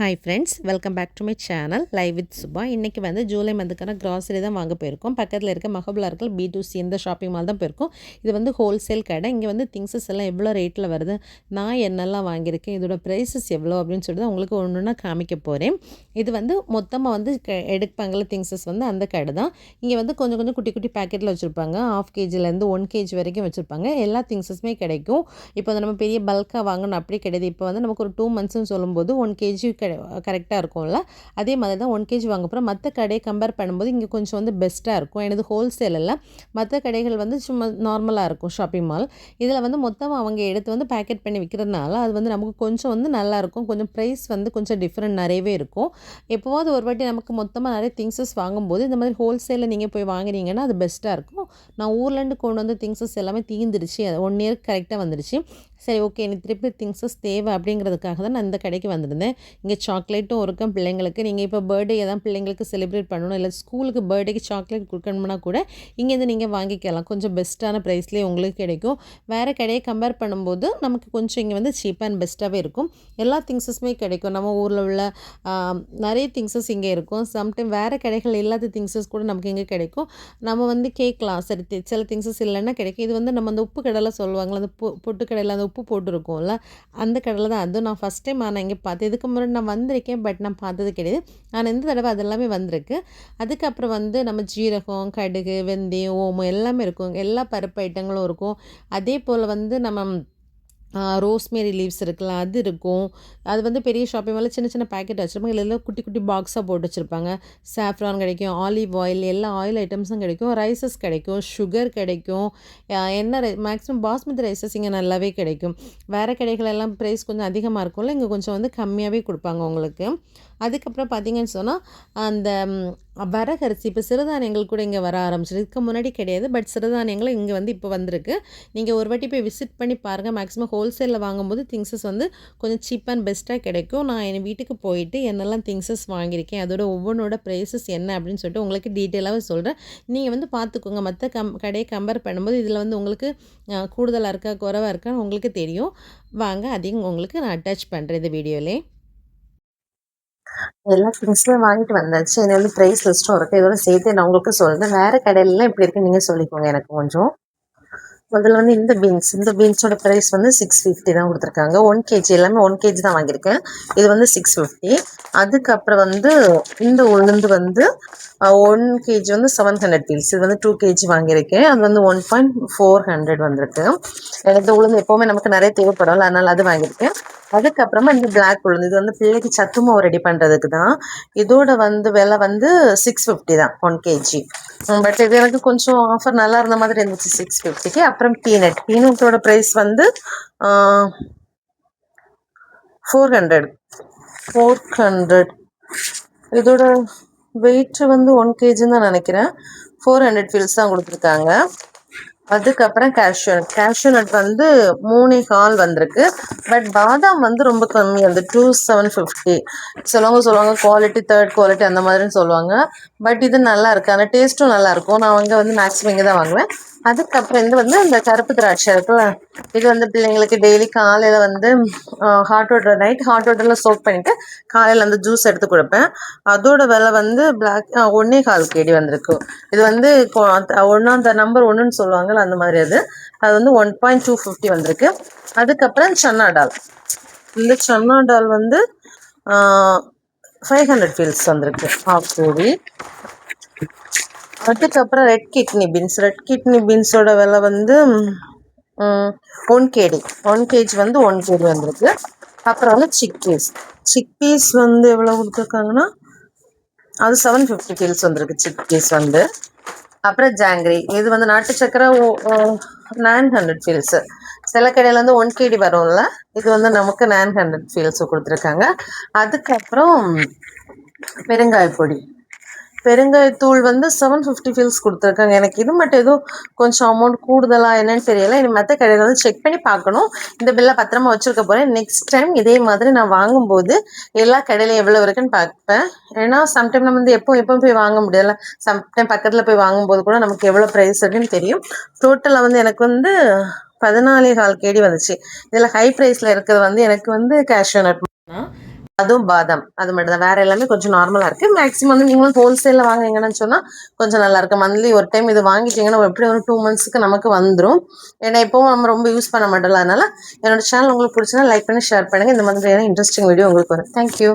Hi friends, welcome back to my channel live with Subha. இன்றைக்கி வந்து July மந்த்துக்கான grocery தான் வாங்க போயிருக்கோம். பக்கத்தில் இருக்க மஹபுல்லார்கள் B2C இந்த ஷாப்பிங் மால் தான் போயிருக்கோம். இது வந்து ஹோல்சேல் கடை. இங்கே வந்து திங்ஸஸ் எல்லாம் எவ்வளோ ரேட்டில் வருது, நான் என்னெல்லாம் வாங்கியிருக்கேன், இதோட ப்ரைஸஸ் எவ்வளோ அப்படின்னு சொல்லிட்டு தான் உங்களுக்கு ஒன்று ஒன்றா காமிக்க போகிறேன். இது வந்து மொத்தமாக வந்து எடுப்பாங்கள்ல திங்ஸஸ் வந்து அந்த கடை தான். இங்கே வந்து கொஞ்சம் கொஞ்சம் குட்டி குட்டி பேக்கெட்டில் வச்சுருப்பாங்க. 1/2 kgலேருந்து 1 kg வரைக்கும் வச்சுருப்பாங்க. எல்லா திங்ஸஸுமே கிடைக்கும். இப்போ வந்து நம்ம பெரிய பல்காக வாங்கணும் அப்படி கிடையாது. இப்போ வந்து நமக்கு ஒரு 2 monthsன்னு சொல்லும்போது 1 kg கரெக்டாக இருக்கும்ல. அதே மாதிரி தான் 1 kg வாங்க போகிறோம். மற்ற கடையை கம்பேர் பண்ணும்போது இங்கே கொஞ்சம் வந்து பெஸ்ட்டாக இருக்கும். எனது ஹோல்சேல் இல்லை, மற்ற கடைகள் வந்து சும்மா நார்மலாக இருக்கும் ஷாப்பிங் மால். இதில் வந்து மொத்தமாக அவங்க எடுத்து வந்து பேக்கெட் பண்ணி விற்கிறதுனால அது வந்து நமக்கு கொஞ்சம் வந்து நல்லாயிருக்கும். கொஞ்சம் ப்ரைஸ் வந்து கொஞ்சம் டிஃப்ரெண்ட் நிறையவே இருக்கும். எப்போவாவது ஒரு வாட்டி நமக்கு மொத்தமாக நிறைய திங்ஸஸ் வாங்கும்போது இந்த மாதிரி ஹோல்சேலில் நீங்கள் போய் வாங்குறீங்கன்னா அது பெஸ்ட்டாக இருக்கும். நான் ஊர்லேருந்து கொண்டு வந்த திங்ஸஸ் எல்லாமே தீர்ந்துருச்சு. அது 1 year கரெக்டாக வந்துடுச்சு. சரி, ஓகே, எனக்கு திருப்பி திங்ஸஸ் தேவை அப்படிங்கிறதுக்காக தான் நான் இந்த கடைக்கு வந்திருந்தேன். இங்கே சாக்லேட்டும் இருக்கும் பிள்ளைங்களுக்கு. நீங்கள் இப்போ பர்த்டே எதாவது பிள்ளைங்களுக்கு செலிப்ரேட் பண்ணணும், இல்லை ஸ்கூலுக்கு பர்த்டேக்கு சாக்லேட் கொடுக்கணும்னா கூட இங்கேருந்து நீங்கள் வாங்கிக்கலாம். கொஞ்சம் பெஸ்ட்டான ப்ரைஸ்லேயே உங்களுக்கு கிடைக்கும். வேறு கடையை கம்பேர் பண்ணும்போது நமக்கு கொஞ்சம் இங்கே வந்து சீப் அண்ட் பெஸ்ட்டாகவே இருக்கும். எல்லா திங்ஸஸுமே கிடைக்கும். நம்ம ஊரில் உள்ள நிறைய திங்ஸஸ் இங்கே இருக்கும். சம்டைம் வேறு கடைகள் இல்லாத திங்ஸஸ் கூட நமக்கு இங்கே கிடைக்கும். நம்ம வந்து கேட்கலாம், சரி சில திங்ஸஸ் இல்லைன்னா கிடைக்கும். இது வந்து நம்ம அந்த உப்பு கடையில் சொல்லுவாங்களா, அந்த பொட்டு கடையில் அந்த உப்பு போட்டுருக்கோம்ல, அந்த கடையில் தான். அதுவும் நான் ஃபஸ்ட் டைம் நான் இங்கே பார்த்தேன். இதுக்கு முன்னாடி நான் வந்திருக்கேன், பட் நான் பார்த்தது கிடையாது. ஆனால் இந்த தடவை அதெல்லாமே வந்திருக்கு. அதுக்கப்புறம் வந்து நம்ம ஜீரகம், கடுகு, வெந்தயம், ஓமம் எல்லாமே இருக்கும். எல்லா பருப்பு ஐட்டங்களும் இருக்கும். அதே போல் வந்து நம்ம ரோஸ்மேரி லீவ்ஸ் இருக்குல்ல, அது இருக்கும். அது வந்து பெரிய ஷாப்பிங் மாலில் சின்ன சின்ன பேக்கெட் வச்சுருப்பாங்க. இல்லை குட்டி குட்டி பாக்ஸாக போட்டு வச்சுருப்பாங்க. சாஃப்ரான் கிடைக்கும், ஆலிவ் ஆயில், எல்லா ஆயில் ஐட்டம்ஸும் கிடைக்கும். ரைஸஸ் கிடைக்கும், சுகர் கிடைக்கும். என்ன மேக்ஸிமம் பாஸ்மதி ரைஸஸ் இங்கே நல்லாவே கிடைக்கும். வேறு கடைகளெல்லாம் ப்ரைஸ் கொஞ்சம் அதிகமாக இருக்கும்ல, இங்கே கொஞ்சம் வந்து கம்மியாகவே கொடுப்பாங்க உங்களுக்கு. அதுக்கப்புறம் பார்த்திங்கன்னு சொன்னால் அந்த வரகரிசி, இப்போ சிறுதானியங்கள் கூட இங்கே வர ஆரம்பிச்சிருக்கு. இதுக்கு முன்னாடி கிடையாது, பட் சிறுதானியங்கள் இங்கே வந்து இப்போ வந்திருக்கு. நீங்கள் ஒரு வாட்டி போய் விசிட் பண்ணி பாருங்கள். மேக்ஸிமம் ஹோல்சேலில் வாங்கும்போது திங்ஸஸ் வந்து கொஞ்சம் சீப் அண்ட் பெஸ்ட்டாக கிடைக்கும். நான் என் வீட்டுக்கு போயிட்டு என்னெல்லாம் திங்ஸஸ் வாங்கியிருக்கேன், அதோட ஒவ்வொன்றோட ப்ரைஸஸ் என்ன அப்படின்னு சொல்லிட்டு உங்களுக்கு டீட்டெயிலாகவே சொல்கிறேன். நீங்கள் வந்து பார்த்துக்கோங்க. மற்ற கடையை கம்பேர் பண்ணும்போது இதில் வந்து உங்களுக்கு கூடுதலாக இருக்கா குறைவாக இருக்கான்னு உங்களுக்கு தெரியும். வாங்க, அதையும் உங்களுக்கு நான் அட்டாச் பண்ணுறேன் இந்த வீடியோவிலே. எல்லா திங்ஸ்லாம் வாங்கிட்டு வந்தாச்சு. இது வந்து ப்ரைஸ் லிஸ்ட்டும் இருக்குது. இதோட சேர்த்து நான் உங்களுக்கு சொல்கிறேன். வேறு கடையிலலாம் எப்படி இருக்குன்னு நீங்கள் சொல்லிக்கோங்க எனக்கு கொஞ்சம். முதல்ல வந்து இந்த பீன்ஸோட ப்ரைஸ் வந்து 650 தான் கொடுத்துருக்காங்க. 1 kg எல்லாமே 1 kg தான் வாங்கியிருக்கேன். இது வந்து 650. அதுக்கப்புறம் வந்து இந்த உளுந்து வந்து 1 kg வந்து 700 பீல்ஸ். இது வந்து 2 kg வாங்கியிருக்கேன். அது வந்து 1.400 வந்திருக்கு. எனக்கு உளுந்து எப்போவுமே நமக்கு நிறைய தேவைப்படும், அதனால் அது வாங்கியிருக்கேன். அதுக்கப்புறமா இந்த பிளாக் உளுந்து, இது வந்து பிள்ளைக்கு சத்து மாவு ரெடி பண்ணுறதுக்கு தான். இதோட வந்து விலை வந்து 650 தான் 1 kg. பட் இது எனக்கு கொஞ்சம் ஆஃபர் நல்லா இருந்த மாதிரி இருந்துச்சு 650க்கு. அப்புறம் பீனட்டோட ப்ரைஸ் வந்து 400. இதோட வெயிட் வந்து 1 kg தான் நினைக்கிறேன். 400 ஃபீல்ஸ் தான் கொடுத்துருக்காங்க. அதுக்கப்புறம் கேஷ்யூ நட் வந்து 3.25 வந்திருக்கு. பட் பாதாம் வந்து ரொம்ப கம்மி, வந்து 2750. சொல்லுவாங்க குவாலிட்டி, 3rd குவாலிட்டி அந்த மாதிரின்னு சொல்லுவாங்க. பட் இது நல்லா இருக்குது, ஆனால் டேஸ்ட்டும் நல்லாயிருக்கும். நான் அங்கே வந்து மேக்ஸிமம் இங்கே தான் வாங்குவேன். அதுக்கப்புறம் இது வந்து இந்த கருப்பு திராட்சை இருக்குல்ல, இது வந்து பிள்ளைங்களுக்கு டெய்லி காலையில் வந்து நைட் ஹாட் வாட்டரில் சோக் பண்ணிவிட்டு காலையில் அந்த ஜூஸ் எடுத்து கொடுப்பேன். அதோட விலை வந்து 1.25 kg வந்திருக்கு. இது வந்து அந்த நம்பர் 1ன்னு சொல்லுவாங்கள்ல, அந்த மாதிரி அது வந்து 1.250 வந்திருக்கு. அதுக்கப்புறம் சன்னா டால். இந்த சன்னா டால் வந்து 500 ஃபீல்ஸ் வந்திருக்கு, ஹாஃப் கோடி. அதுக்கப்புறம் ரெட் கிட்னி பீன்ஸோட விலை வந்து 1 kg வந்து 1 kg வந்திருக்கு. அப்புறம் வந்து சிக் பீஸ் வந்து எவ்வளோ கொடுத்துருக்காங்கன்னா அது 750 ஃபீல்ஸ் வந்திருக்கு சிக் பீஸ் வந்து. அப்புறம் ஜாங்கிரி, இது வந்து நாட்டு சக்கரை 900 ஃபீல்ஸு. சில கடையில் வந்து 1 kg வரும்ல, இது வந்து நமக்கு 900 ஃபீல்ஸு கொடுத்துருக்காங்க. அதுக்கப்புறம் பெருங்காயத்தூள் வந்து 750 ஃபீல்ஸ் கொடுத்துருக்காங்க. எனக்கு இது மட்டும் ஏதோ கொஞ்சம் அமௌண்ட் கூடுதலாக என்னன்னு தெரியல. இனி மற்ற கடையில் வந்து செக் பண்ணி பார்க்கணும். இந்த பில்லை பத்திரமா வச்சுருக்க போகிறேன். நெக்ஸ்ட் டைம் இதே மாதிரி நான் வாங்கும்போது எல்லா கடையிலையும் எவ்வளோ இருக்குன்னு பார்ப்பேன். ஏன்னா சம்டைம் நம்ம வந்து எப்பவும் போய் வாங்க முடியல. சம்டைம் பக்கத்தில் போய் வாங்கும்போது கூட நமக்கு எவ்வளோ ப்ரைஸ் இருக்குன்னு தெரியும். டோட்டலாக வந்து எனக்கு வந்து 14.25 kg வந்துச்சு. இதில் ஹை ப்ரைஸில் இருக்கிறது வந்து எனக்கு வந்து கேஷ்யூ நட் தான். அதுவும் பாதாம் அது மட்டும் தான். வேற எல்லாமே கொஞ்சம் நார்மலா இருக்கு. மேக்ஸிமம் வந்து நீங்களும் ஹோல்சேல்ல வாங்குனீங்கன்னு சொன்னா கொஞ்சம் நல்லா இருக்கும். மந்த்லி ஒரு டைம் இது வாங்கிட்டீங்கன்னா எப்படி ஒரு 2 மந்த்ஸ்க்கு நமக்கு வந்துரும். ஏன்னா இப்பவும் நம்ம ரொம்ப யூஸ் பண்ண மாட்டோம்ல. அதனால என்னோட சேனல் உங்களுக்கு பிடிச்சதுன்னா லைக் பண்ணி ஷேர் பண்ணுங்க. இந்த மாதிரியான இன்ட்ரெஸ்டிங் வீடியோ உங்களுக்கு வரும். தேங்க்யூ.